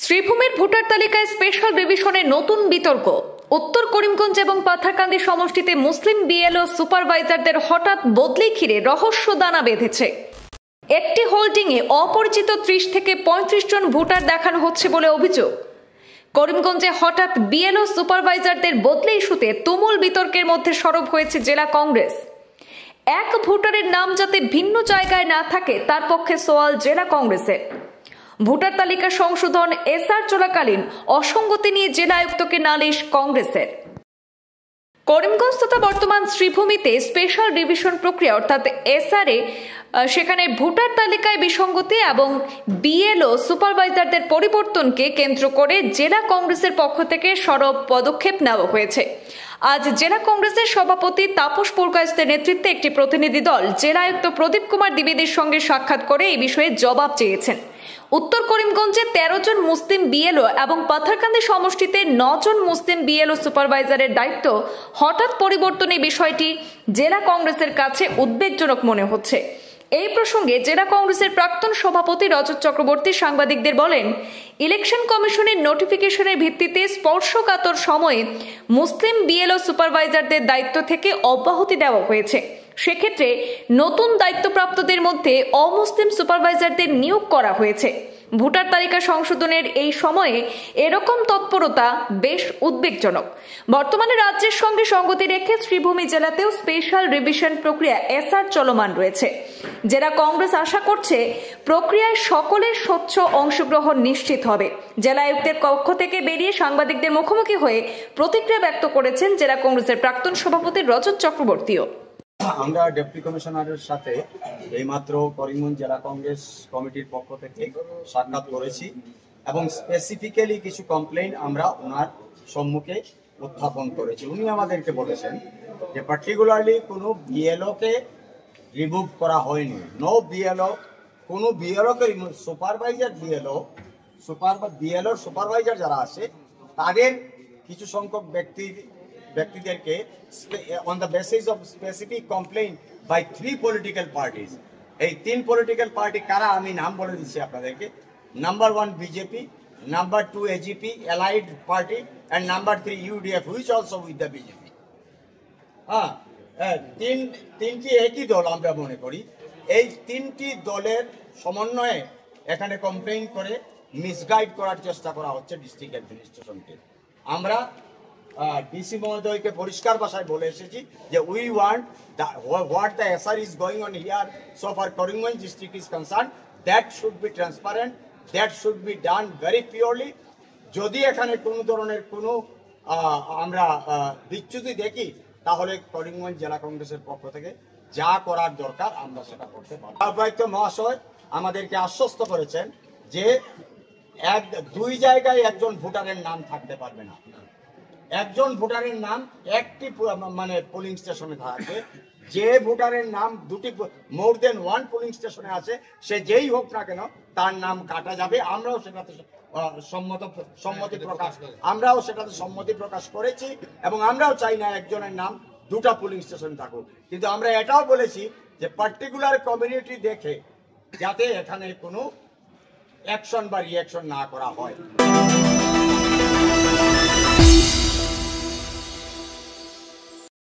শ্রীভূমির voter তালিকায় special রিভিশনে নতুন বিতর্ক। উত্তর করিমগঞ্জ এবং পাথারকান্দি সমষ্টিতে মুসলিম বিএলও সুপারভাইজারদের হঠাৎ বদলি ঘিরে রহস্য দানা বেঁধেছে। একটি হোল্ডিংয়ে অপরিচিত 30 থেকে 35 জন ভোটার দেখানো হচ্ছে বলে অভিযোগ। করিমগঞ্জে হঠাৎ বিএলও সুপারভাইজারদের বদলি ইস্যুতে তুমুল বিতর্কের মধ্যে সরব হয়েছে জেলা কংগ্রেস। এক ভোটারের নাম যাতে ভিন্ন জায়গায় না থাকে তার পক্ষে সওয়াল জেলা কংগ্রেসের। ভোটার তালিকা সংশোধন এসআর চলাকালীন অসঙ্গতি নিয়ে জেলা আয়ুক্তকে নালিশ কংগ্রেসের। করিমগঞ্জ তথা বর্তমান শ্রীভূমিতে স্পেশাল রিভিশন প্রক্রিয়া অর্থাৎ এসআরে সেখানে ভোটার তালিকায় বিসঙ্গতি এবং বিএলও সুপারভাইজারদের পরিবর্তনকে কেন্দ্র করে জেলা কংগ্রেসের পক্ষ থেকে সরব পদক্ষেপ নেওয়া হয়েছে। আজ জেলা কংগ্রেসের সভাপতি তাপস পুরকায়েস্তের নেতৃত্বে একটি প্রতিনিধি দল জেলা আয়ুক্ত প্রদীপ কুমার দ্বিবেদীর সঙ্গে সাক্ষাৎ করে এই বিষয়ে জবাব চেয়েছেন। উত্তর করিমগঞ্জে 13 জন মুসলিম বিএলও এবং পাথারকান্দি সমষ্টিতে 9 জন মুসলিম বিএলও সুপারভাইজারের দায়িত্ব হঠাৎ পরিবর্তনের বিষয়টি জেলা কংগ্রেসের কাছে উদ্বেগজনক মনে হচ্ছে। এই প্রসঙ্গে জেলা কংগ্রেসের প্রাক্তন সভাপতি রজত চক্রবর্তী সাংবাদিকদের বলেন, ইলেকশন কমিশনের নোটিফিকেশনের ভিত্তিতে স্পর্শকাতর সময়ে মুসলিম বিএলও সুপারভাইজারদের দায়িত্ব থেকে অব্যাহতি দেওয়া হয়েছে। সেক্ষেত্রে নতুন দায়িত্বপ্রাপ্তদের মধ্যে অমুসলিম সুপারভাইজারদের নিয়োগ করা হয়েছে। ভোটার তালিকা সংশোধনের এই সময়ে এরকম তৎপরতা বেশ উদ্বেগজনক। বর্তমানে রাজ্যের সঙ্গে সঙ্গতি রেখে শ্রীভূমি জেলাতেও স্পেশাল রিভিশন প্রক্রিয়া এসআর চলমান রয়েছে। জেলা কংগ্রেস আশা করছে প্রক্রিয়ায় সকলের স্বচ্ছ অংশগ্রহণ নিশ্চিত হবে। জেলা আয়ুক্তের কক্ষ থেকে বেরিয়ে সাংবাদিকদের মুখোমুখি হয়ে প্রতিক্রিয়া ব্যক্ত করেছেন জেলা কংগ্রেসের প্রাক্তন সভাপতি রজত চক্রবর্তীও। আমরা ডেপুটি কমিশনারের সাথে এইমাত্র করিমগঞ্জ জেলা কংগ্রেস কমিটির পক্ষ থেকে সাক্ষাৎ করেছি এবং স্পেসিফিক্যালি কিছু কমপ্লেইন আমরা ওনার সম্মুখে উত্থাপন করেছি। উনি আমাদেরকে বলেছেন যে পার্টিকুলারলি কোনো বিএলওকে রিমুভ করা হয়নি। নো বিএলও, কোনো বিএলওকে সুপারভাইজার বিএলওর সুপারভাইজার যারা আছে তাদের কিছু সংখ্যক ব্যক্তিদেরকে on the basis of specific complaint by 3 political parties. এই 3 political party কারা আমি নাম বলে দিচ্ছি আপনাদেরকে। Number 1 BJP, number 2 AGP allied party and number 3 UDF which also with the BJP. তিনটি একই দল আমরা মনে করি। এই তিনটি দলের সমন্বয়ে এখানে কমপ্লেইন করে মিসগাইড করার চেষ্টা করা হচ্ছে ডিস্ট্রিক্ট অ্যাডমিনিস্ট্রেশনকে। আমরা ডিসি মহোদয়কে পরিষ্কার ভাষায় বলে এসেছি যে we want what the SR is going on here so far Karimganj district is concern, that should be transparent, that should be done very purely. যদি এখানে কোনো ধরনের কোনো আমরা বিচ্যুতি দেখি তাহলে করিমগঞ্জ জেলা কংগ্রেসের পক্ষ থেকে যা করার দরকার আমরা সেটা করতে পারব। উপায়ুক্ত মহাশয় আমাদেরকে আশ্বস্ত করেছেন যে 2 জায়গায় একজন ভোটারের নাম থাকতে পারবে না। একজন ভোটারের নাম একটি মানে পোলিং স্টেশনে থাকবে। যে ভোটারের নাম দুটি মোর দেন 1 পোলিং স্টেশনে আছে সে যেই হোক না কেন তার নাম কাটা যাবে। আমরাও সেটাতে সম্মতি প্রকাশ করেছি এবং আমরাও চাই না একজনের নাম 2টা পোলিং স্টেশন থাকুক। কিন্তু আমরা এটাও বলেছি যে পার্টিকুলার কমিউনিটি দেখে যাতে এখানে কোনো অ্যাকশন বা রিঅ্যাকশন না করা হয়।